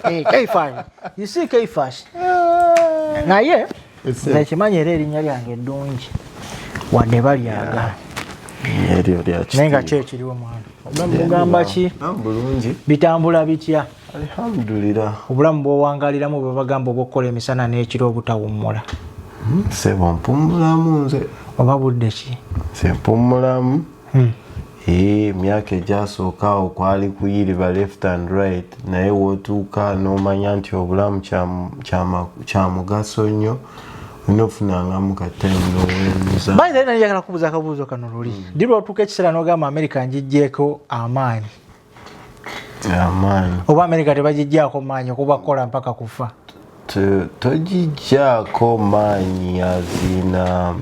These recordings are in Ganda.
K5. You see K5. Naye nakimanyi era erinnya lyange eddungi wadde balyaga nenga ki ekiriwo mwana obulamu bugamba ki bitambula bitya alhamdulillah obulamu bwowangaliramu bwe bagamba obw'okukola emisana n'ekiro obutawummula sebo mpumulamu nze oba budde ki sempumulamu myaka egyasookawo kwali kuyiriba left and right naye wootuuka n'omanya nti obulamu kya mugaso nnyo unofunangamu katime n'owenza bayi naye njagala kubuuza akabuuzo kano luli ddi lwotuuka ekiseera n'ogamba Amerika njijjeeko amaanyi oba Amerika tebagijjaako maanyi okuba kukola mpaka kufa togijjaako maanyi azina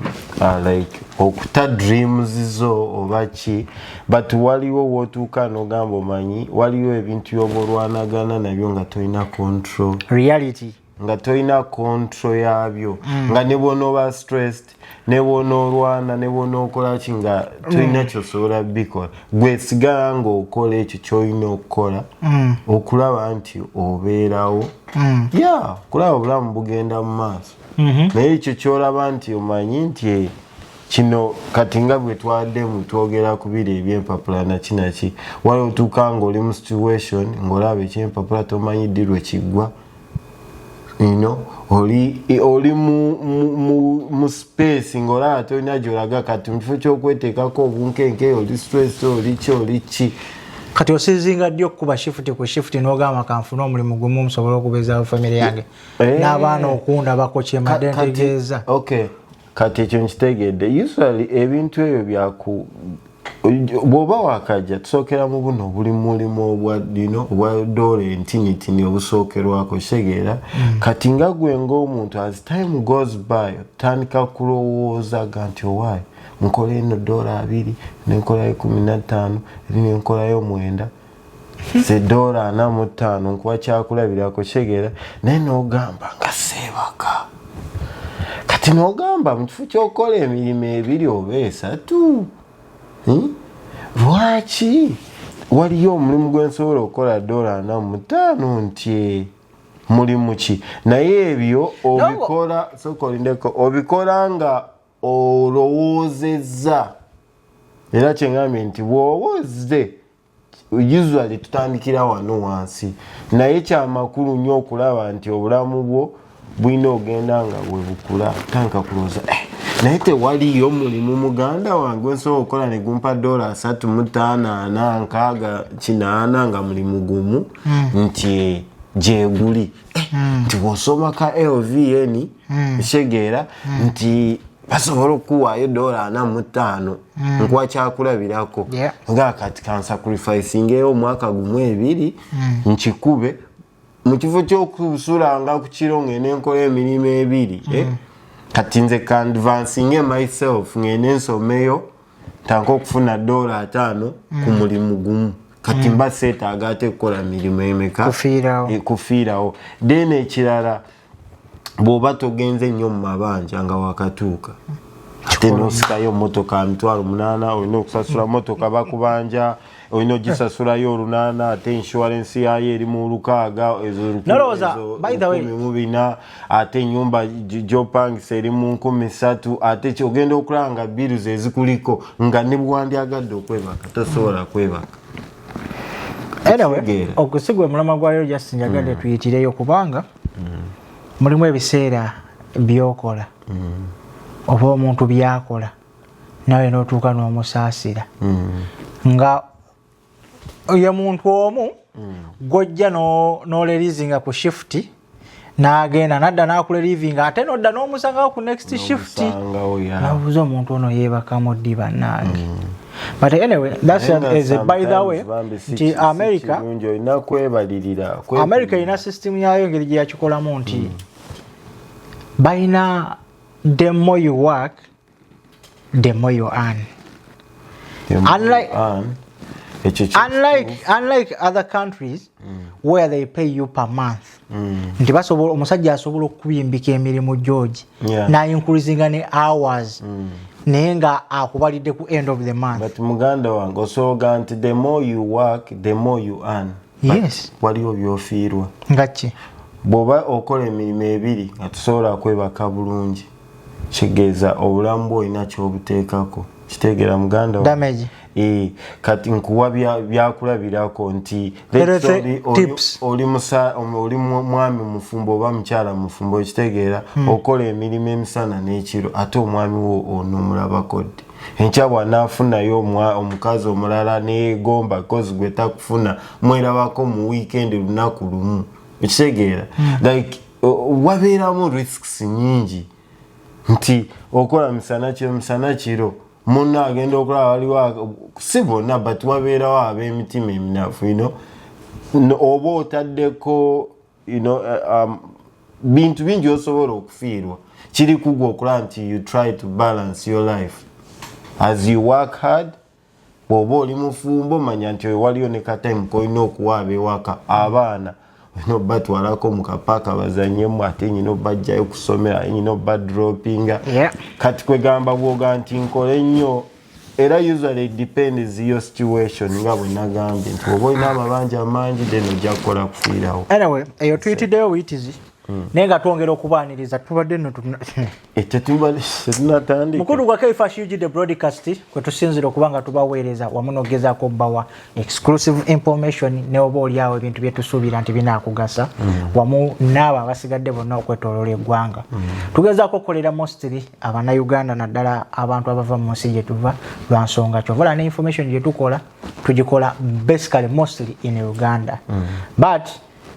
like okuta dreams zo oba ki but waliwo wootuuka n'ogamba omanyi waliwo ebintu byobalwanagana nabyo nga tolina control reality nga tolina control yabyo nga ne bw'onooba stressed ne bw'onoolwana ne bw'onookola ki nga tolina kyosobola bikola gwe sigala ng'okola ekyo kyolina okukola okulaba nti obeerawo kulaba obulamu bugenda mu maaso naye ekyo kyolaba nti omanyi nti kino kati nga bwe twaddemu twogera ku biri ebyempapula nakinaki wali otuuka ng'oli mu situation ng'olaba ekyempapula tomanyi ddi lwe kiggwa oli mu space ng'olaba tolina gy'olaga kati mu kifo ky'okweteekako obunkenke oli stress oli ki kati osizinga ddyo okukuba shifuti ku shifuti n'ogamba kanfuna omulimu gumu musobole okubezaawo famire yange n'abaana okundabako kyemadde ntegeeza kati ekyo nkitegedde usually ebintu ebyo byaku bw'oba wakajja tusookera mu buno buli mulimu obwa dola entinitini obusookerwako kitegeera kati nga gwe ng'omuntu as time goes by otandika kulowoozaga nti owaayi nkola eno $2 nenkolayo 15 eri nenkolayo 9 ze $45 nkuba kyakulabirako kitegeera naye n'ogamba nga seebaka kati n'ogamba mu kifo ky'okola emirimu ebiri oba esatu lwaki waliyo omulimu gwensobola okukola $45 nti mulimu ki naye ebyo obikola nga olowoozezza era kyengambye nti bw'owozze usually tutandikira wano wansi naye kyamakulu nnyo okulaba nti obulamu bwo bulina ogenda nga bwe bukula tandika kulowooza naye tewaliyo mulimu muganda wange wensobola okukola ne gumpa $3,586 nga mulimu gumu nti gyeguli nti bw'osoma ka LVN kitegeera nti basobola okuwaayo $45 nkuba kyakulabirako nga kati kansacrificingeyo omwaka gumu 2 nkikube mu kifo ky'okusulanga ku kiro ng'ene nkola emirimu 2 kati nze ka advancing myself ng'ene nsomeyo tanka okufuna $5 ku mulimu gumu kati mba seetaaga ate kukola mirimu emeka kufiirawo then ekirala bw'oba togenze nnyo mu mabanja nga wakatuuka ate n'osikayo motoka $8,000 olina okusasula motoka bakubanja olina ogisasulayo $8,000 ate insurance yayo eri mu $6,000 ate ennyumba gy'opangisa eri mu $3,000 ate ogenda okulanga bills ezikuliko nga ne bwandyagadde okwebaka tosobola kwebaka anyway okusigwa mulama gwayo just njagadde tuyitireyo kubanga mulimu ebiseera byokola oba omuntu byakola nawe n'otuuka n'omusaasira nga ye muntu omu gojja n'olerizinga ku shifuti n'agenda nadda n'akulerivinga ate n'odda n'omusangawo ku next shift nabuuza omuntu ono yeebakamu ddi bannange but anyway that's as a by the way nti America ina system yayo ngeri gye yakikolamu nti balina the more you work the more you earn unlike other countries where they pay you per month nti basobola omusajja asobola okubimbika emirimu George na increasing ne hours naye nga akubalidde ku end of the month but muganda wange osoboga nti the more you work the more you earn Yes. Waliwo byofiirwa. Ngachi. Bw'oba okola emirimu ebiri nga tosobola kwebaka bulungi kitegeeza obulamu bwo olina ky'obuteekako. Kitegeera muganda damage. Kati nkuwa byakulabirako nti oli mwami mufumbo oba mukyala mufumbo kitegeera okola emirimu emisana n'ekiro ate omwami wo onomulabako ddi. Enkya bw'anaafunayo omukazi omulala neegomba kozi gwe takufuna mwerabako mu weekend lunaku lumu. Ekitegeera like wabeeramu risks nyingi nti okola misana kiro munna agenda okulaba waliwo si bonna but wabeerawo ab'emitima eminafu oba otaddeko bintu bingi osobola okufiirwa kiri kugwa okulaba nti you try to balance your life as you work hard. Bw'oba oli mufumbo manya nti waliyo ne katime kolina okuwaaba ewaka abaana batwalako mu kapaaka bazanyemu ate nyina obajjayo kusomera nyina obadropinga. Kati kwegamba bwoga nti nkole nnyo era usually depends your situation nga bwe nagambye nti oba olina amabanja amangi then ojja kukola kufiirawo. Anyway, eyo tuyitiddeyo wiitizi naye nga twongera okubaaniriza tubadde nno tetunatandika. Mukulu gwa Kaifa Shujide broadcast kwe tusinzira okuba nga tubaweereza wamu n'ogezaako obbawa exclusive information ne oba oliawo ebintu bye tusuubira nti binaakugasa wamu n'abo abasigadde bonna okwetooloola eggwanga. Tugezaako okukolera mostly Abannayuganda naddala abantu abava mu nsi gye tuva lwa nsonga kyovola ne information gye tukola tugikola basically mostly in Uganda. But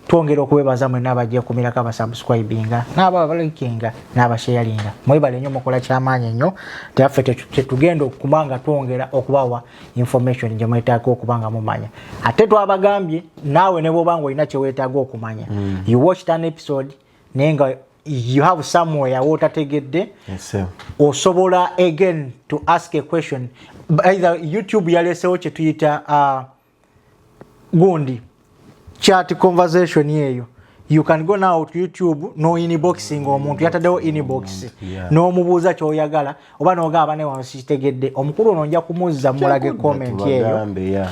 twongera okubebaza mwe n'abajja kumirako abasubscribinga n'abalikinga n'abasharinga mwebale nnyo mukola kyamaanyi nnyo taffe tetugenda okubanga twongera okubawa information gye mwetaaga okubanga mumanya ate twabagambye naawe ne bw'obanga olina kye weetaaga okumanya you watched an episode naye nga you have somewhere wotategedde osobola again to ask a question either YouTube yalesewo kye tuyita gundi chat conversation yeyo. You can go now to YouTube no inboxing omuntu yataddewo inbox n'omubuuza ky'oyagala oba n'ogamba ne wansi kitegedde omukulu ono nja kumuzza mulage comment yeyo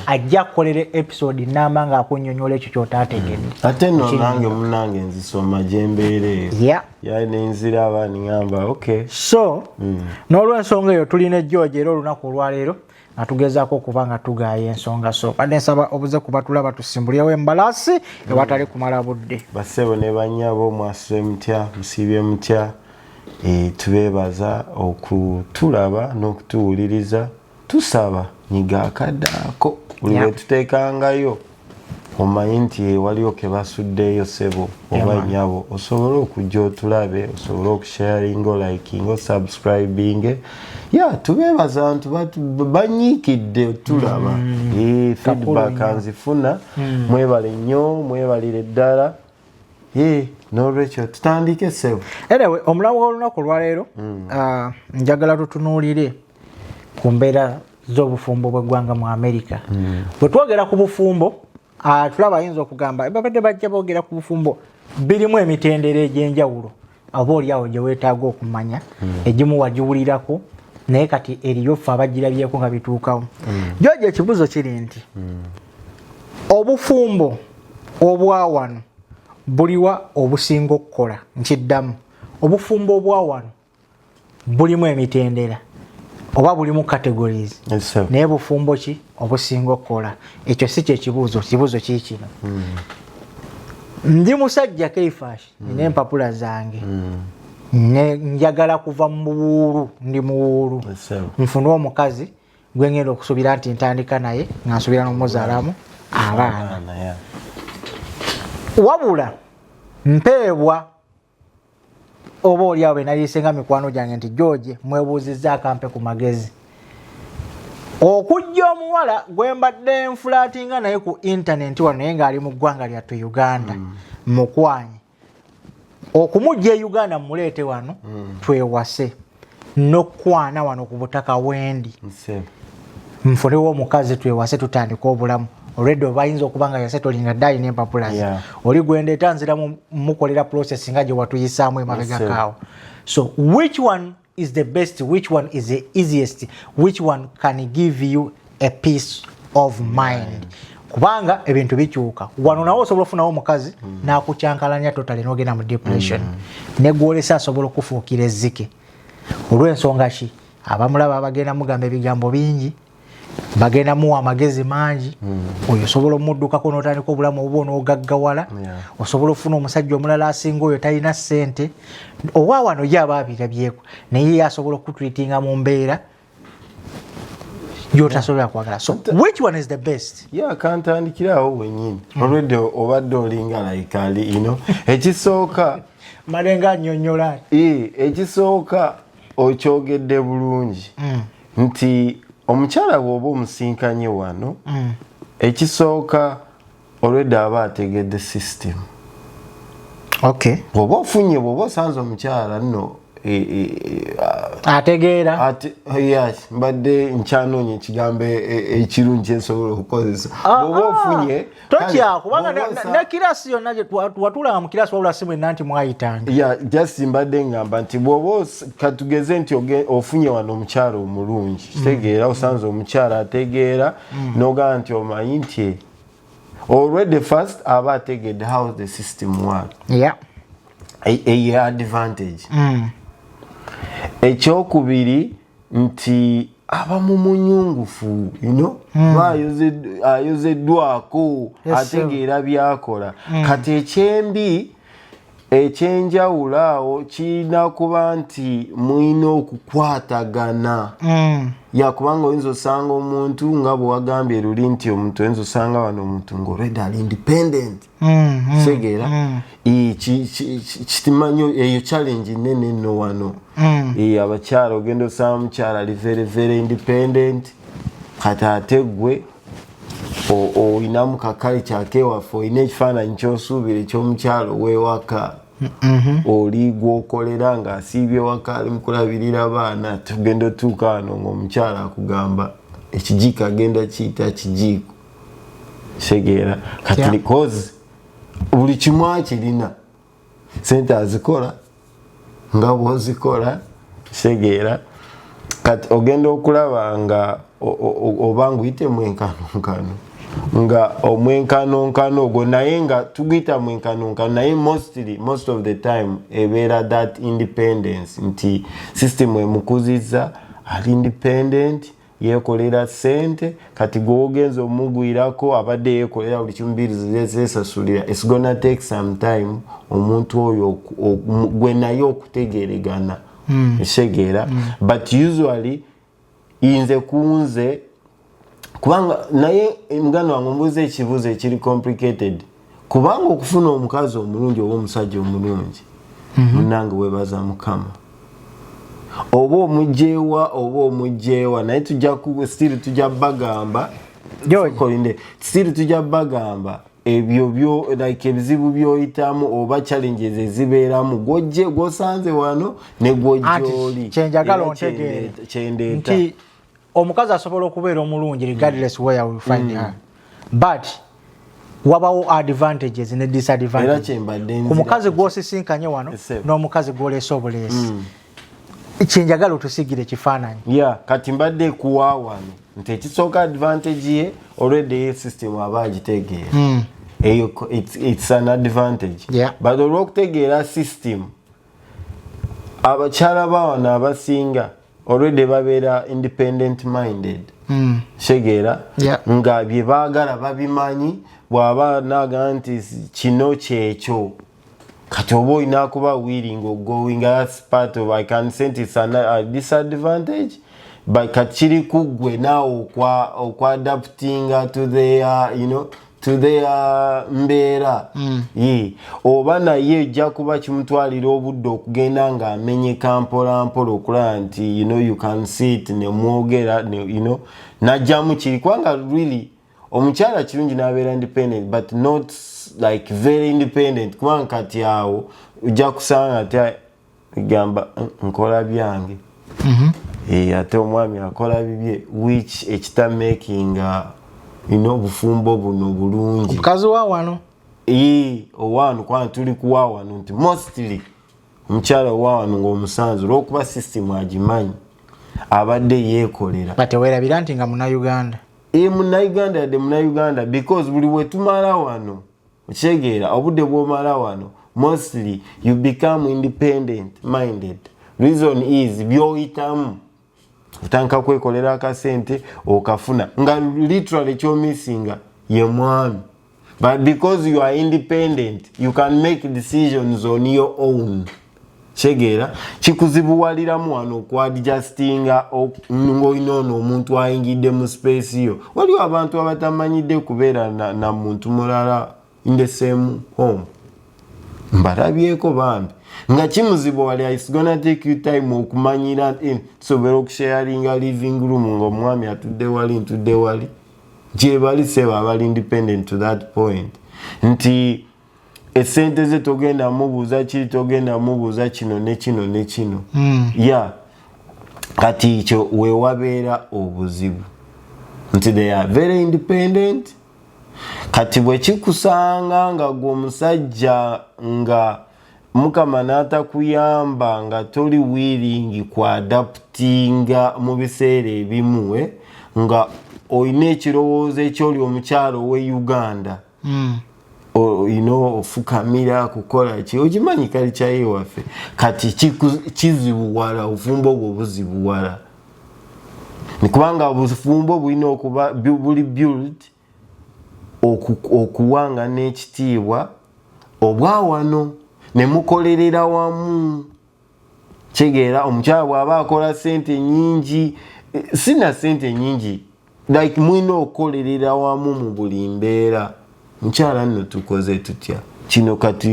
ajja kukolera episode n'amba ng'akunnyonnyola ekyo ky'otaategedde. Ate nno nange munnange nzisoma gye mbeera eyo nenziraba niŋŋamba okay. So n'olw'ensonga eyo tulina George era olunaku olwaleero atugezaako okuba nga tugaaya ensonga so badde nsaba obuze kuba tulaba tusimbulyewo embalaasi ewatali kumala budde. Bassebo ne bannyabo mwasire mutya musiibye mutya tubeebaza okutulaba n'okutuwuliriza tusaba nyiga akaddaako buli lwe tuteekangayo omanyi nti waliwo ke basuddeeyo ssebo oba nnyabo osobole okujja otulabe osobole okusharinga olikinga osubscribinge tubeebaza abantu banyiikidde otulaba feedback nzifuna mwebale nnyo mwebalire ddala n'olwekyo tutandike ssebo. Anyway, omulamu w'olunaku olwaleero njagala tutunuulire ku mbeera z'obufumbo bw'eggwanga mu America. Bwe twogera ku bufumbo tulaba ayinza okugamba babadde bajja boogera ku bufumbo birimu emitendera egy'enjawulo oba oliawo gye weetaaga okumanya egimu wagiwulirako naye kati eriyo ffe abagirabyeko nga bituukawo. George ekibuzo kiri nti obufumbo obwa wano buliwa obusinga okukola nkiddamu obufumbo obwa wano bulimu emitendera oba bulimu categories naye bufumbo ki obusinga okukola ekyo si kye kibuuzo kiikino. Ndi musajja Kaifash nina empapula zange njagala kuva mu buwuulu ndi muwuulu nfune omukazi gwe ngenda okusuubira nti ntandika naye nga nsuubira n'omuzaalamu abaana wabula mpeebwa oba oliawo benaliisenga mikwano gyange nti George mwebuuzizza akampe ku magezi okujja omuwala gwe mbadde nfulaatinga naye ku internet wano naye ng'ali mu ggwanga lyattu Uganda mukwanyi okumujja e Uganda muleete wano twewase n'okwana wano ku butaka wendi nfunewo omukazi twewase tutandika obulamu already obayinza okuba nga yasetolinga ddayi n'empapula ze oli gwendeeta nzira mukolera process nga gye watuyisaamu emabegakaawo. So which one is the best, which one is the easiest, which one can give you a peace of mind? kubanga ebintu bikyuka wano nawo osobola okufunawo omukazi n'akukyankalanya totally n'ogenda mu depression ne gwolesa asobola okufuukira ezzike olw'ensonga ki abamulaba bagenda mugamba ebigambo bingi bagenda muwa amagezi mangi oyo osobola omuddukako n'otandika obulamu obwo n'ogaggawala osobola okufuna omusajja omulala asinga oyo talina ssente owa wano ye aba abirabyeko naye asobola okutreatinga mu mbeera yotasobola kwagala. So which one is the best? Kantandikirawo wennyini olwedde obadde olinga like ali ekisooka malenga nnyonnyola ekisooka okyogedde bulungi nti omukyala bw'oba omusinkanye wano ekisooka olwedde aba ategedde system. Bw'oba ofunye bw'oba osanze omukyala nno ategeera mbadde nkyanoonye ekigambo ekirungi kyensobola okukozesa bw'oba ofunye totya kubanga ne kirasi yonna gye watulanga mu kirasi wabula si mwenna nti mwayitanga just mbadde ngamba nti bw'oba katugeze nti ofunye wano omukyala omulungi kitegeera osanze omukyala ategeera n'ogamba nti omanyi nti already first aba ategedde how the system work eyo advantage. Ekyokubiri nti aba mu munyungufu ayozeddwako ategeera byakola kati ekyembi ekyenjawulo awo kirina kuba nti mulina okukwatagana yakubanga oyinza osanga omuntu nga bwe wagambye luli nti omuntu oyinza osanga wano omuntu ng'olwedde ali independent segeera kitimanyo eyo challenge nene nno wano abakyala ogenda osanga omukyala ali very very independent kati ate gwe oyinamu kakale kyakewaffe oyina ekifaananyi kyosuubira ekyomukyala ow'ewaka oli gwokolera ng'asiibye waka ali mukulabirira baana tugenda otuuka wano ng'omukyala akugamba ekijiiko agenda kiyita kijiiko segeera kati because buli kimu akirina sente azikola nga bw'ozikola segeera kati ogenda okulaba nga oba nguyite mwenkanonkano nga omwenkanonkano ogwo naye nga tuguyita mwenkanonkano naye most of the time ebeera that independence nti system emukuzizza ali independent yekolera sente kati gwogenza omugwirako abadde yekolera buli kimu bills zesasulira it's gonna take some time omuntu oyo gwe naye okutegeregana esegeera but usually inze kunze kubanga naye mugano wange mbuze ekibuzo ekiri complicated kubanga okufuna omukazi omulungi oba omusajja omulungi munange webaza mukama oba omugyewa naye tujja still tujja bagamba still tujja bagamba ebyo byo like ebizibu byoyitamu oba challenges ezibeeramu gwosanze wano ne gwojjoli kyenjagala ontegeere nti omukazi asobola okubeera omulungi regardless where we find her but wabawo advantages ne disadvantages ku mukazi gw'osisinkanye wano n'omukazi gw'oleese obuleesi kyenjagala otusigire kifaananyi kati mbadde kuwa wano nti ekisooka advantage ye already ye system aba agitegeera eyo it's an advantage but olw'okutegeera system abakyala bawano abasinga already babeera independent minded segeera nga bye baagala babimanyi bw'aba naga nti kino kyekyo kati oba olina kuba willing going that's part of I can say it's a disadvantage but kati kiri kuggwe naawe okwadaptinga to their to their mbeera oba naye ejja kuba kimutwalira obudde okugenda ng'amenyeka mpolampola okulaba nti you can sit ne mwogera najjamu kiri kubanga really omukyala kirungi n'abeera independent but not like very independent kubanga kati awo ojja kusanga ati gamba nkola byange ate omwami akola bibye which ekita making obufumbo buno bulungi omukazi wa wano owano kubanga tuli kuwa wano nti mostly omukyala owa wano ng'omusanzu olw'okuba system agimanyi abadde yeekolera bateweerabira nti nga muna Uganda Uganda because buli wetumala wano okyegera obudde bwomala wano mostly you become independent minded. Reason is byoyitamu utanka kwekolera akasente okafuna nga literally kyomisinga ye mwami. But because you are independent, you can make decisions on your own. Chegera chikuzibuwaliramu wano okwadjustinga ngoinono omuntu ayingidde mu space yo. Waliwo abantu abatamanyidde kubeera na muntu mulala in the same home. Mbarabyeko bambi nga kimuzibuwalira is gonna take you time okumanyira sobera okusharinga living room ng'omwami atudde wali ntudde wali. Je bali seba abali independent to that point. Nti esente ze togenda mubuuza kiri togenda mubuuza kino ne kino ne kino. Yeah. Kati ekyo wewabeera obuzibu. Nti they are very independent. Kati bwe kikusanga nga gwe omusajja nga Mukama n'atakuyamba nga toli willing kuadaptinga mu biseera ebimu nga oyina ekirowoozo ekyoli omukyalo we Uganda. Ofukamira kukola ki okimanyi kali kyaye waffe kati kizibuwala obufumbo obwo buzibuwala nikubanga obufumbo bulina okuba buli build okuwanga n'ekitiibwa obwa wano ne mukolerera wamu. Kyegeera omukyala bw'aba akola sente nyingi sina sente nyingi like mwina okukolerera wamu mu buli mbeera. Mukyala nno tukoze tutya kino kati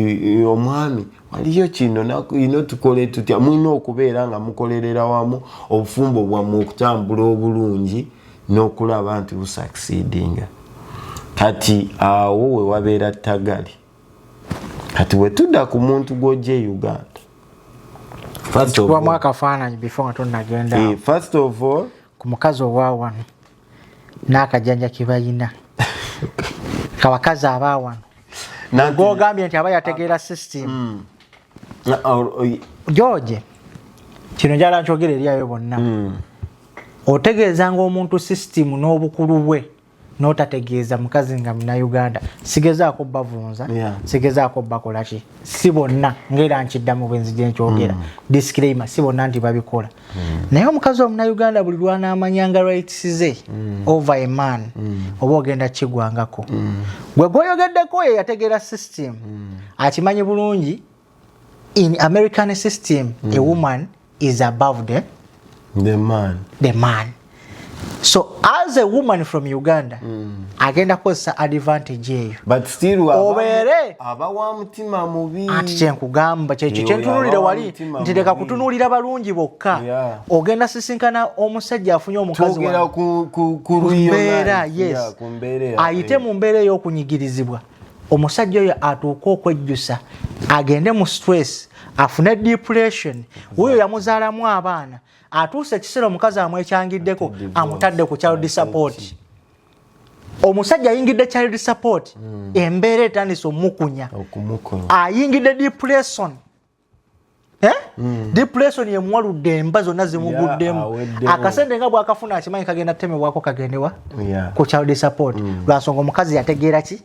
omwami waliyo kino tukole tutya mwina okubeera nga mukolerera wamu obufumbo bwammwe okutambula obulungi n'okulaba nti busucceedinga. Kati awo we wabeera tagali. Kati we tudda ku muntu gw'ojje Uganda. First of all ku mukazi owawano n'akajanja kibayina kabakazi abawano gogambye nti aba yategeera system. George kino njala nkyogera eriayo bonna otegeezanga omuntu system n'obukulu bwe n'otategeeza mukazi nga muna Uganda sigezaako bavunza sigezaako bakola ki si bonna ngera nkiddamu bwenzije nkyogera disclaimer si bonna nti babikola naye omukazi omuna Uganda buli lwana amanyanga rights ze over a man oba ogenda kigwangako gwe gwoyogeddeko ye yategeera system akimanyi bulungi in American system a woman is above the man. So as a woman from Uganda agenda kosa advantage eyo but still obere abawa mutima mubi ati kyenkugamba kyekyo kyentunulira wali ntireka kutunulira balungi bokka ogenda sisinkana omusajja afunye omukazi wa kumbeera yes ayite mu mbeera ey'okunyigirizibwa omusajja oyo atuuka okwejjusa agende mu stress afune depression oyo yamuzaalamu abaana atuuse ekiseera omukazi amwekyangiddeko amutadde ku child support. Omusajja ayingidde child support embeera etandise omukunya ayingidde depression. Depression yemuwaludde emba zonna zimuguddemu akasente nga bwakafuna akimanyi kagenda temebwako kagendewa ku child support lwansonga omukazi yategeera ki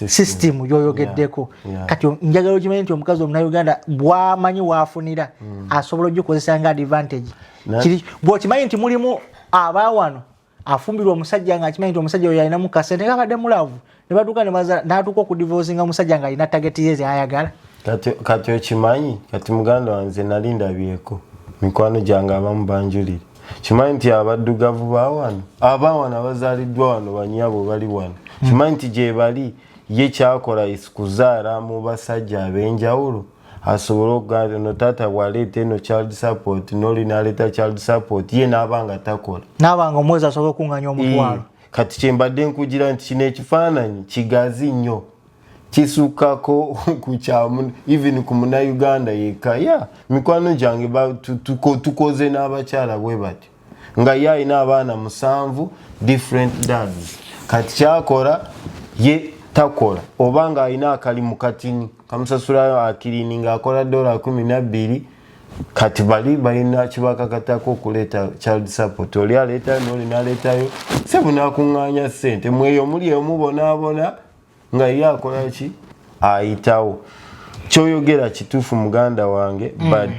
system yoyogeddeko. Kati njagala okimanyi nti omukazi omuna Uganda bwamanyi waafunira asobola ogikozesa nga advantage. Bw'okimanyi nti mulimu abawano afumbirwa omusajja nga akimanyi nti omusajja oyo alinamu kasente kabadde mulavu ne batuuka n'atuuka okudivorcinga omusajja nga alina target ye ayagala. Kati okimanyi kati muganda wanze nali ndabyeko mikwano gyange abamu banjulire kimanyi nti abaddugavu bawano abazaaliddwa wano banyabo bali wano kimanyi nti gye bali ye kyakola isikuzaala mu basajja ab'enjawulo asobola okugamba no taata bw'aleeta eno child support n'oli n'aleeta child support ye n'abanga takola n'abanga omwezi asobola okunganya omutwalo. Kati kyembadde nkugira nti kino ekifaananyi kigazi nnyo kisukako ku kyamu even ku muna Uganda yekka mikwano gyange tukoze n'abakyala bwe bati nga ye alina abaana 7 different dads. Kati kyakola ye takola oba nga alina akali mu katini kamusasulayo akilini ng'akola $12 kati bali balina kibakakatako okuleta child support oli aleta n'oli naletayo sebo nakunganya sente mweyo muli omubonaabona nga yakola ki ayitawo kyoyogera kituufu muganda wange but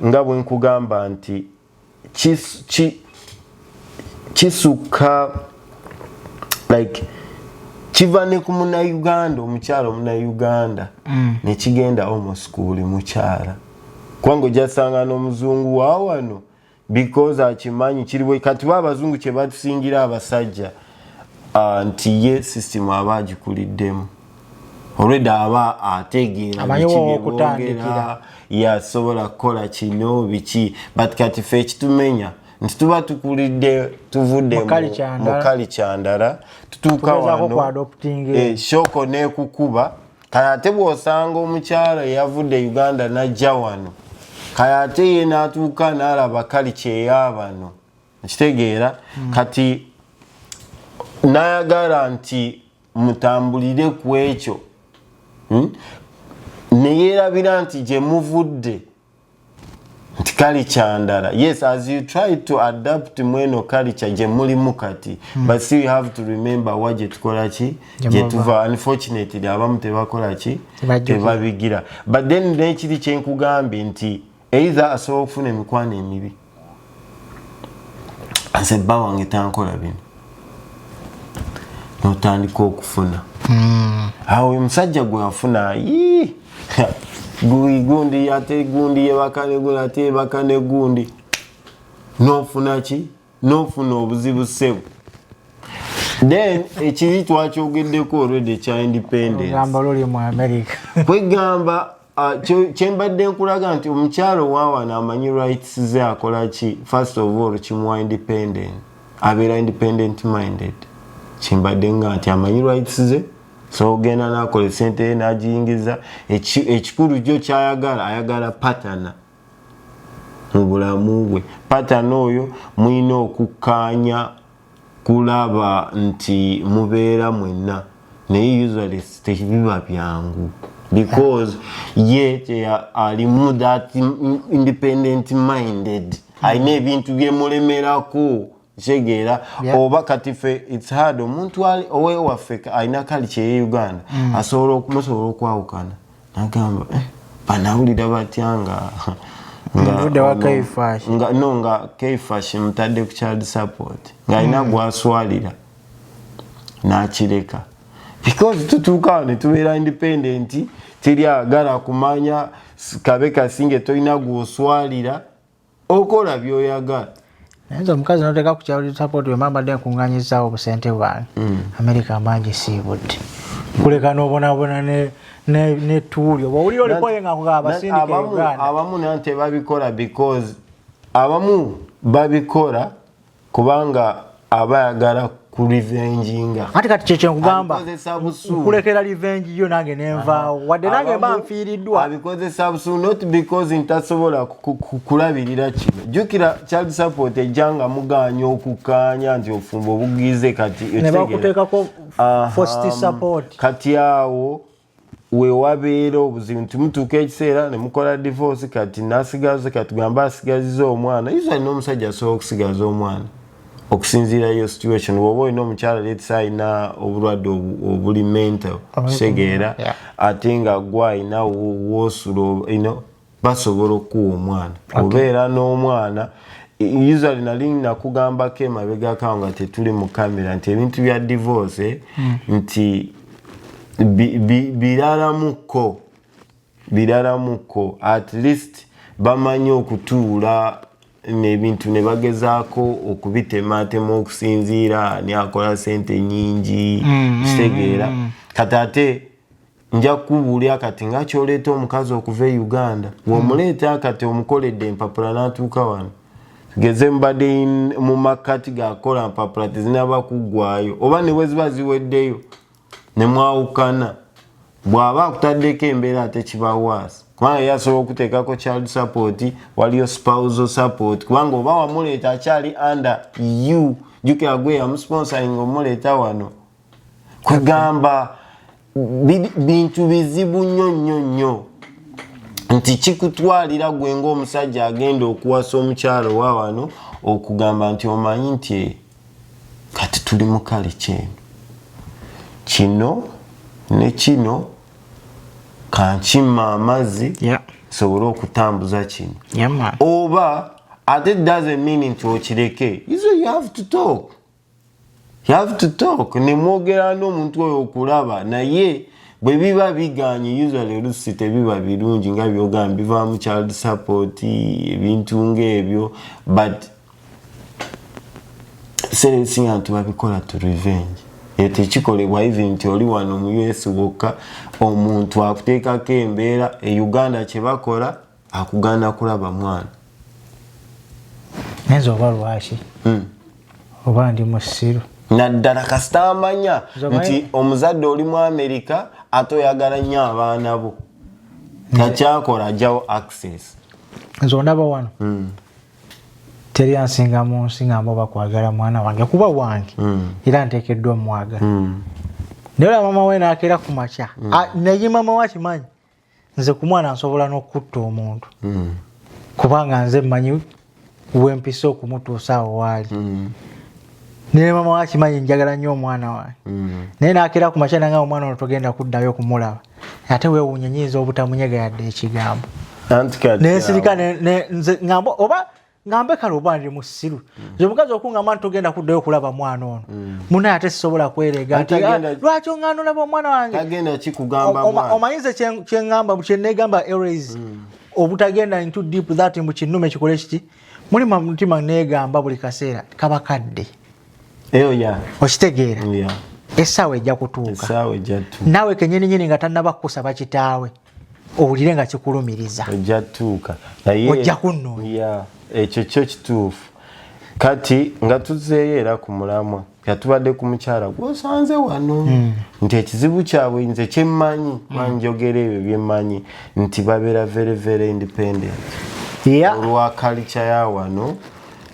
nga bwe nkugamba nti kisukka like kiva ne ku Munnayuganda omukyalo Munnayuganda ne kigenda homeschooling mukyala kwango jasanga n'omuzungu wawano because akimanyi kiriwe kati abazungu kye batusingira abasajja nti ye system abagikuliddemu already aba ategeera okutandikira yasobola kukola kino biki but kati fe kitumenya nti tuba tukulidde tuvudde mu culture ndala tutuuka wano shoko nekukuba kaya ate bw'osanga omukyala yavudde Uganda n'ajja wano kaya ate ye n'atuuka n'alaba culture ey'abano kitegeera kati n'ayagala nti mutambulire ku ekyo neyeerabira nti gye muvudde nti culture ndala yes as you try to adapt mweno culture gye mulimu kati but still you have to remember what gye tukola ki gye tuva unfortunately abamu tebakola ki tebabigira but then nekiri kyenkugambye nti either asobola okufuna emikwano emibi nze bba wange tankola bino notandika okufuna awo omusajja gwe afuna gundi ate gundi yebakane gundi ate yebakane gundi nofuna ki nofuna obuzibu sebo then ekiri twakyogeddeko already kya independence gamba loli mu America kwegamba kyembadde nkulaga nti omukyalo wawana amanyi rights ze akola ki first of all kimuwa independent abeera independent minded kyembadde nga nti amanyi rights ze so gena nakola sente n'agiyingiza ekikulu kyo kyayagala ayagala patana mu bulamu bwe patana oyo muyina okukkaanya kulaba nti mubeera mwenna naye usually tebiba byangu because ye alimu that independent minded ayina ebintu byemulemerako kitegeera oba kati fe it's hard omuntu owewaffe ayina culture ye Uganda asobola okwawukana nagamba banawulira batya nga Kaifash mutadde ku child support ng'alina gwaswalira n'akireka because tutuuka ne tubeera independent teri agala kumanya kabe kasinge tolina gwoswalira okola byoyagala naye omukazi noteka ku child support wemambadde nkuŋŋanyizaawo obusente bwange America amangi siibudde kuleka n'obonabona ne tuuli oba oli olikoye nga nkugaba basindika Uganda abamu naye tebabikola because abamu babikola kubanga abayagala ku revenginga ate kati kyekye nkugamba kulekera revenge yo nange nenvaawo wadde nange mba nfiiriddwa abikozesa busu not because ntasobola kulabirira kino jjukira child support ejjanga muganya okukkaanya nti ofumba obugize kati ne bakuteekako forced support kati awo wewabeera obuzibu nti mutuuka ekiseera ne mukola divorce kati nasigaze kati gamba asigaziza omwana usually n'omusajja asobola okusigaza omwana okusinziira yo situation bwoba olina omukyala letsa ayina obulwadde obuli mental kitegeera ate nga gwe ayina wosulo basobola okuwa omwana obeera n'omwana usually nali nakugambako emabegakawo nga tetuli mu kamera nti ebintu bya divorce nti biralamuko at least bamanyi okutuula nebintu ne bagezaako okubitematema okusinziira ani akola sente nyingi kitegeera kati ate nja kubuulira kati nga kyoleeta omukazi okuva e Uganda womuleeta kati omukoledde empapula n'atuuka wano tugeze mbadde mu makati gakola mpapula tezinaba kuggwayo oba ne bwe ziba ziweddeyo ne mwawukana bw'aba akutaddeko embeera ate kibawaasa kubanga yasobola okuteekako child support waliyo spousal support kubanga oba wamuleeta akyali under you jukira gwe yamusponsoring omuleeta wano kwegamba bintu bizibu nnyo nti kikutwalira gwe ng'omusajja agenda okuwasa omukyalo wa wano okugamba nti omanyi nti kati tuli mu kale kyeno kino ne kino kankima amazzi sobole okutambuza kino oba ate doesn't mean nti okireke you have to talk. You have to talk. Ne mwogera n'omuntu oyo okulaba naye bwe biba biganye usually olusi tebiba birungi nga byogamba bivaamu child support ebintu ng'ebyo but seresinga nti babikola to revenge tekikolebwa even nti oli wano mu US wokka omuntu akuteekako embeera e Uganda kye bakola akuganda kulaba mwana nenzo oba lwaki oba ndi musiru naddala kasita amanya nti omuzadde oli mu America ate oyagala nnyo abaana bo takyakola ajjawo access nzo ndaba wano teri ansinga mu nsi ngamba bakwagala mwana wange kuba wange era nteekeddwa omwagala naye mama we naakera ku makya naye mama we akimanyi nze ku mwana nsobola n'okutta omuntu kubanga nze mmanyi wempisa okumutuusa awo waali naye mama we akimanyi njagala nnyo omwana wange naye naakera ku makya nanga omwana ono togenda kuddayo kumulaba ate weewuunya nyinza obutamunyega yadde ekigambo nensirika nze ngamba oba ngambe kale oba ndi musiru nze mukazi okungamba nti togenda kuddayo kulaba mwana ono munaye ate sisobola kwerega nti lwaki oŋŋaana olaba omwana wange tagenda kikugamba mwana omanyize kyeŋŋamba kyenneegamba areas obutagenda into deep that mbu kinnume kikole kiti muli mutima neegamba buli kaseera kaba kadde eyo okitegeera essaawa ejja kutuuka naawe kenyininyini nga tannaba kukusaba kitaawe owulire nga kikulumiriza ojja tuuka ojja kunnoonya ekyo kyo kituufu kati nga tuzeeyo era ku mulamwa yatubadde ku mukyala gwosanze wano nti ekizibu kyabwe nze kyemmanyi banjogera ebyo byemmanyi nti babeera very very independent olwa kalica ya wano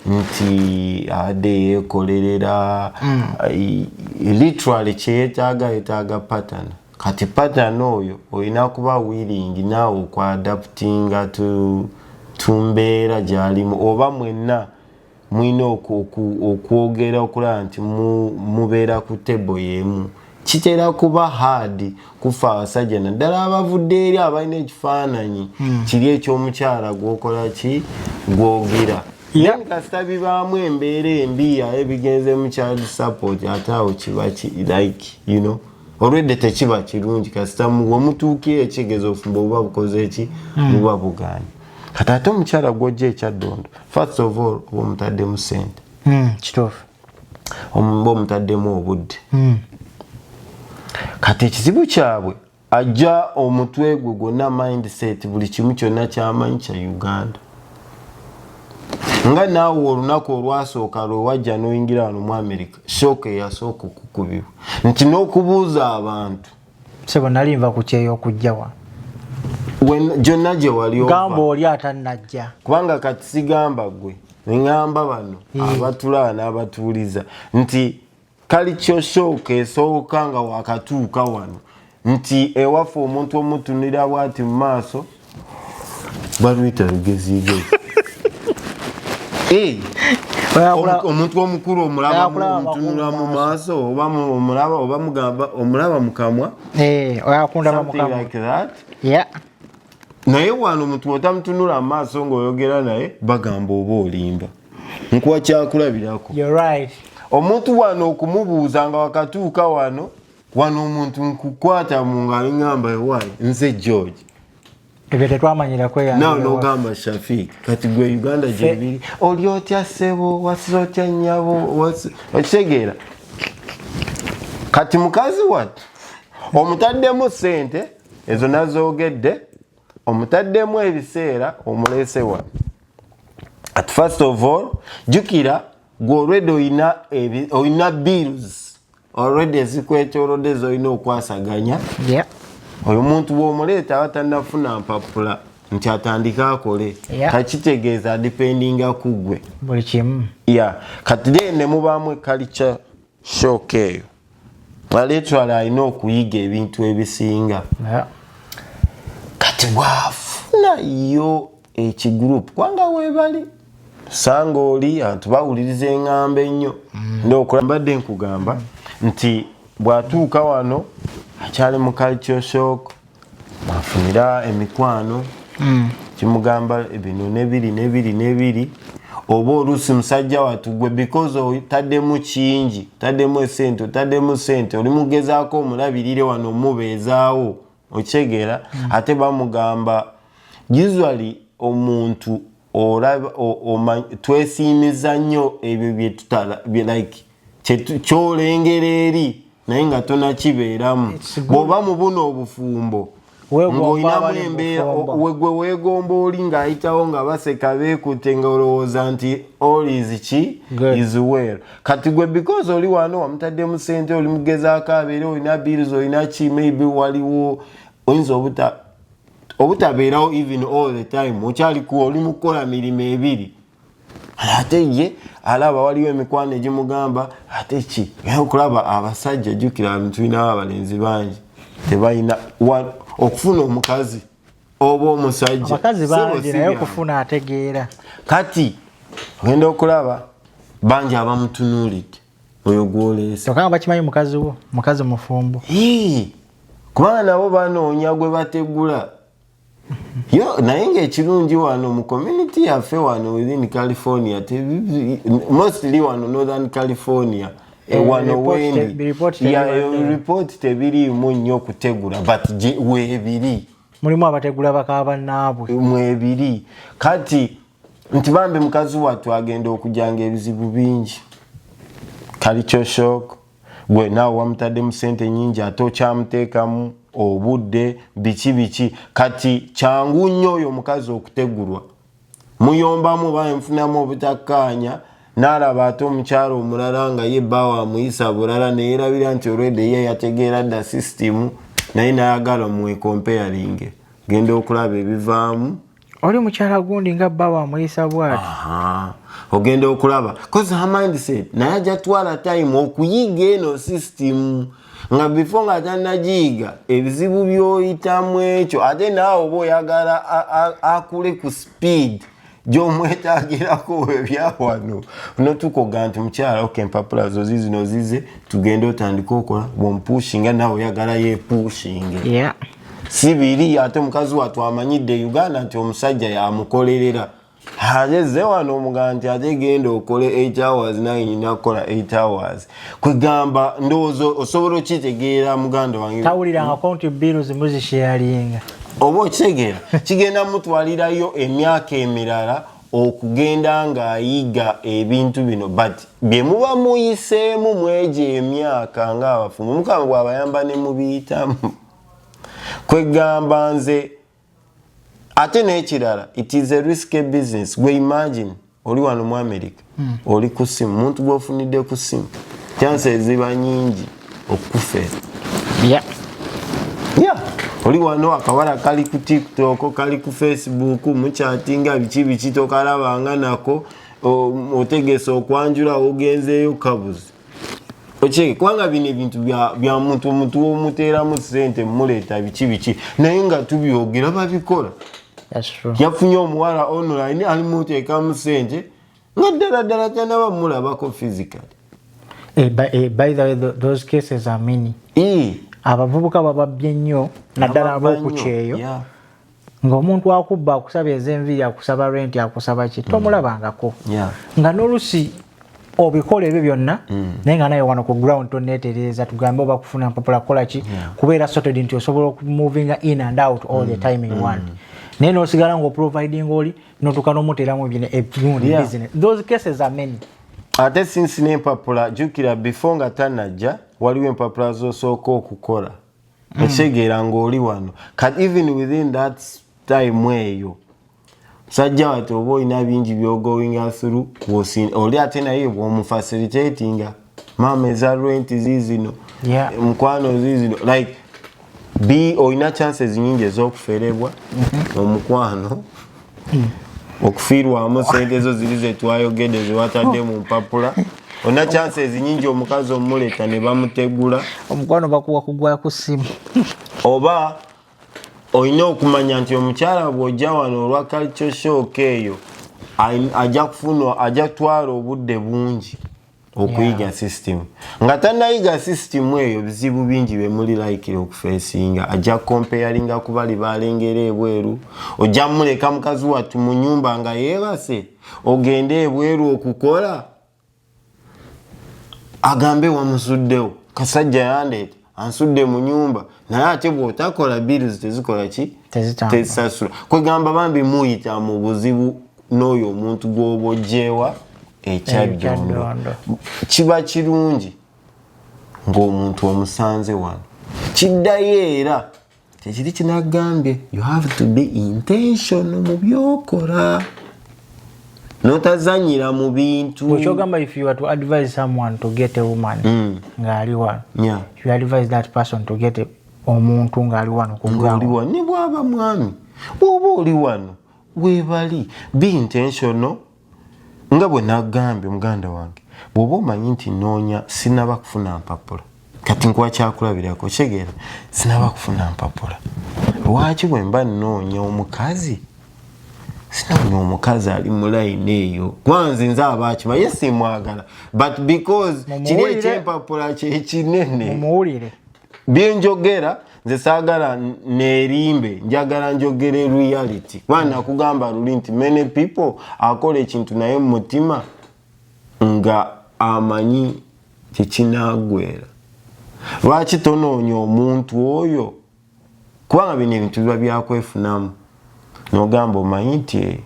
nti ade yekolerera literally kyeyetaaga pattern kati pattern oyo olina kuba willing naawe okwadaptinga tumbeera gyalimu oba mwenna mwina okwogera okulaba nti mubeera ku tebo yemu kitera kuba hard kufa abasajja naddala abavudde eri abalina ekifaananyi kiri ekyomukyala gwokola ki gwogera kasita bibaamu embeera embi aye bigenze mu child support ate awo kiba like you know already tekiba kirungi kasita wemutuukire ekigezo ofumba obuba bukoze eki buba buganye kati ate omukyala gwojja ekyaddondo first of all oba omutaddemu sente kituufu oba omutaddemu obudde kati ekizibu kyabwe ajja omutwe gwe gwonna mindset buli kimu kyonna kyamanyi kya Uganda nga naawe olunaku olwasooka lwe wajja n'oyingira wano mu America shoka eyasooka okukubibwa nti n'okubuuza abantu sebo nali nva ku kyeyo okujja wano gyonna gye wali gamba oli atannajja kubanga kati sigamba gwe neŋŋamba bano abatulaba n'abatuuliza nti kali kyo shooka esooka nga wakatuuka wano nti ewaffe omuntu omutunira bwati mu maaso baluyita lugezigezi omuntu omukulu omulaba mu maaso oba mugamba omulaba mu kamwa naye wano omuntu otamutunula mu maaso ng'oyogera naye bagamba oba olimba nkuwa kyakulabirako omuntu wano okumubuuza nga wakatuuka wano omuntu nkukwata mu ngalo ngamba ewaayi nze George ebyo tetwamanyira nawe n'ogamba Shafiq kati gwe Uganda gyebiri oli otya ssebo wasiza otya nnyabo okitegeera kati mukazi wattu omutaddemu ssente ezo nazoogedde omutaddemu ebiseera omuleese wano at first of all jukira gwe already oyina bills already ezikwetoolodde zolina okwasaganya oyo muntu bw'omuleeta abatannafuna mpapula nti atandika akole takitegeeza adipendinga ku gwe buli kimu kati ne mubaamu ekalica shock eyo literally alina okuyiga ebintu ebisinga kati bwafu tafuna yo ekigroup kwanga webali sanga oli atubawuliriza engamba ennyo ndokulambadde nkugamba nti bwatuuka wano akyali mu culture shock bafunira emikwano kimugamba bino nebiri oba oluusi musajja watugwe because otaddemu kingi taddemu sente oli mugezaako omulabirire wano omubeezaawo okitegeera ate bamugamba usually omuntu twesiimiza nnyo ebyo like kyolengera eri naye nga tonakibeeramu bw'oba mu buno obufumbo ng'olinamu embeera gwe weegomba oli ng'ayitawo nga baseka beekutte nga olowooza nti all is ki is well kati gwe because oli wano wamutaddemu ssente oli mugezaako abeere olina bills olina ki maybe waliwo oyinza obutabeerawo even all the time okyalikuwa oli mukukola mirimu ebiri ate ye alaba waliwo emikwano egimugamba ate ki okulaba abasajja jjukira abantu tulinawo abalenzi bangi tebalina okufuna omukazi oba omusajja abakazi bangi naye okufuna ategeera kati ogenda okulaba bangi abamutunuulidde oyo gwoleesa tokanga bakimanyi mukazi mufumbo kubanga nabo banoonya gwe bategula yo naye ng'ekirungi wano mu community yaffe wano within California mostly wano Northern California wano wendi report tebiriimu nnyo okutegula but weebiri mulimu abategula bakaba bannaabwe mwebiri kati nti bambi mukazi wattu agenda okujanga ebizibu bingi culture shock gwe naawe wamutaddemu ssente nyingi ate okyamuteekamu obudde biki kati kyangu nnyo oyo omukazi okutegulwa muyombamu bamfunamu obutakkaanya n'alaba ate omukyalo omulala nga ye bba wamuyisa bulala neyeerabira nti olwedde ye yategeera dda system naye nayagala mwekomparing genda okulaba ebivaamu oli mukyala gundi nga bba wamuyisa bwati ogenda okulaba cause her mindset naye ajatwala time okuyiga eno system nga before nga tannagiyiga ebizibu byoyitamu ekyo ate naawe oba oyagala akule ku speed gy'omwetaagirako ebyawano notukoga nti mukyala empapula zo zizino zize tugende otandika okola bwompushinga naawe oyagala yepushinge si biri ate omukazi wattu amanyidde Uganda nti omusajja yamukolerera ageze wano omugamba nti ate genda okole 8 hours naye nyina kukola 8 hours kwegamba ndowooza osobola okitegeera muganda wange tawulira account bills muzisharinga oba okitegeera kigenda mutwalirayo emyaka emirala okugenda ng'ayiga ebintu bino but bye muba muyiseemu mwegyo emyaka ng'abafumu mukama bw'abayamba ne mubiyitamu kwegamba nze ate n'ekirala it is a risky business gwe imagine oli wano mu America oli ku ssimu muntu gwofunidde ku ssimu chances ziba nyingi okufeera oli wano akawala kali ku TikTok kali ku Facebook muchatinga biki tokalabanga nako otegese okwanjula ogenzeeyo kabuzi oche kwanga bino ebintu bya muntu omuteeramu ssente muleeta biki naye nga tubyogera babikola yafunye omuwala online alimuteekamu ssente nga ddala tanaba mulabako physically by the way those cases are many abavubuka bababye nnyo naddala ab'okukyeyo ng'omuntu akubba akusaba ez'enviiri akusaba rent akusaba ki tomulabangako nga n'olusi obikola ebyo byonna naye nga naye wano ku ground toneetereeza tugambe oba kufuna mpapula kukola ki kubeera sorted nti osobola okumovinga in and out all the time in one naye n'osigala ng'oproviding oli n'otuuka n'omuteeramu ebirundi business those cases are many ate sinsi n'empapula jjukira before nga tannajja waliwo empapula z'osooka okukola ekitegeera ng'oli wano kat even within that time eyo sajja wati oba olina bingi byogoinga through oli ate naye bwomufacilitatinga mama eza rent zizino mukwano zizino like olina chances nyingi ez'okuferebwa omukwano okufiirwamu sente ezo ziri zetwayogedde zewatadde mu mpapula olina chances nyingi omukazi omuleta ne bamutegula omukwano bakuwa kugwa ku ssimu oba oyina okumanya nti omukyala bw'ojja wano olwa culture shock eyo ajja kutwala obudde bungi okuyiga system nga tannayiga system eyo bizibu bingi bemuli laikira okufeesinga ajja comparinga ku bali balengera ebweru ojja muleka mukazi wattu mu nyumba nga yeebase ogende ebweru okukola agambe wamusuddewo kasajja yandeeta ansudde mu nyumba naye ate bw'otakola bills tezikola ki tezisasula kwegamba bambi muyita mu buzibu n'oyo omuntu gw'oba ojjeewa ekyaddondo kiba kirungi ng'omuntu omusanze wano kiddayo era tekiri kinagambye you have to be intentional mu byokola notazanyira mu bintu kyogamba if you were to advise someone to get a woman ng'ali wano you advise that person to get omuntu ng'ali wano kugamba ne bwaba mwami bw'oba oli wano weebali be intentional nga bwe nagambye muganda wange bw'oba omanyi nti noonya sinaba kufuna mpapula kati nkuwa kyakulabirako kyegeera sinaba kufuna mpapula lwaki bwe mba nnoonya omukazi sinoonya omukazi ali mu layini eyo kwanze nze abaakima ye simwagala but because kiri ekyempapula kyekinene mumuwulire byenjogera nze saagala neerimbe njagala njogere reality kuba nakugamba luli nti many people akola ekintu naye mu mutima nga amanyi tekinaggwera lwaki tonoonya omuntu oyo kubanga bino ebintu biba byakwefunamu nogamba omanyi nti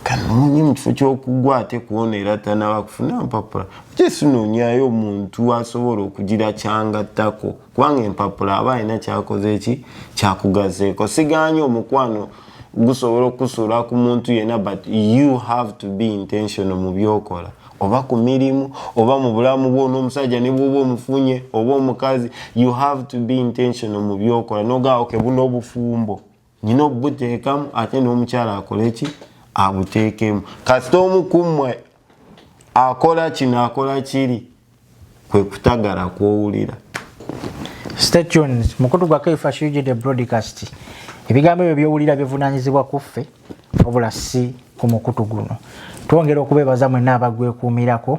kanoonye mu kifo ky'okugwa ate kuwona era tanaba kufuna mpapula kyesinoonyayo omuntu asobola okugira kyangattako kubanga empapula aba alina kyakoze eki kyakugazeeko siganye omukwano gusobola okusuula ku muntu yenna but you have to be intentional mu byokola oba ku mirimu oba mu bulamu bwo n'omusajja ne bw'oba omufunye oba omukazi you have to be intentional mu byokola nogaa oke buno obufumbo nina obuteekamu ate n'omukyala akola eki abuteekemu kasita omu kummwe akola kino akola kiri kwe kutagala kwowulira. Stay tuned. Mukutu gwa Kaifa Shujide broadcast ebigambo ebyo byowulira bivunaanyizibwa kuffe wabula si ku mukutu guno. Twongera okubeebaza mwenna abagwekuumirako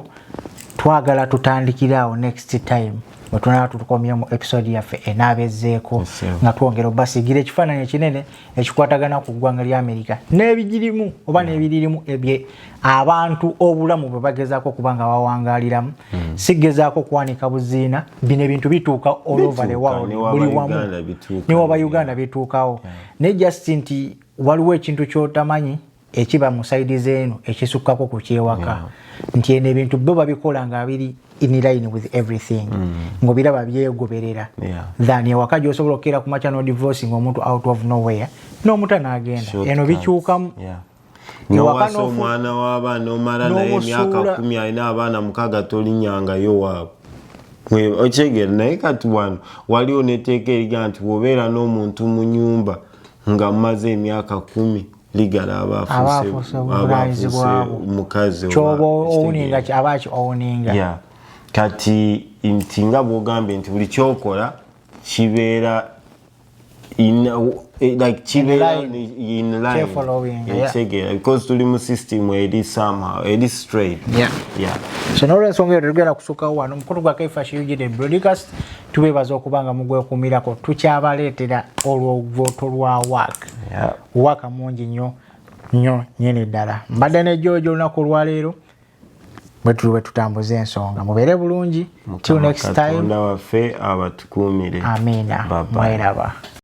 twagala tutandikiraawo next time bwe tunaba tutukomye mu episode yaffe enaabezeeko nga twongera obasigira ekifaananyi ekinene ekikwatagana ku ggwanga lya Amerika n'ebigirimu oba n'ebiririmu ebye abantu obulamu bwe bagezaako kubanga bawangaaliramu sigezaako kwanika buziina bino ebintu bituuka all over the world buli wamu ne waba Uganda bituukawo naye just nti waliwo ekintu ky'otamanyi ekiba mu saidi zeeno ekisukkako ku kyewaka nti eno ebintu bo babikola nga biri in line with everything ng'obiraba byegoberera than ewaka gy'osobola okkeera ku makya no divorce ng'omuntu out of nowhere n'omuntu anaagenda eno bikyukamu nowasa omwana w'abaana omala naye emyaka 10 alina abaana 6 tolinyangayo waabwe okyegera naye kati wano waliwo neteeka eriga nti bw'obeera n'omuntu mu nyumba nga mumaze emyaka 10 ligala abafuuse mukazi kyoba owuninga abaaki owuninga kati nti nga bw'ogambye nti buli kyokola kibeera in line because tuli mu system eri somehow eri straight so n'olwensonga eyo tugenda kusukkawo wano mukutu gwa Kaifa Shujide broadcast tubeebaza okubanga mugwekuumirako tukyabaleetera olw'obuvoto lwa waka mungi nnyo nyini ddala mbadde ne George olunaku olwaleero bwe tuli bwe tutambuza ensonga mubeere bulungi till next time Katonda waffe abatukuumire amina mweraba.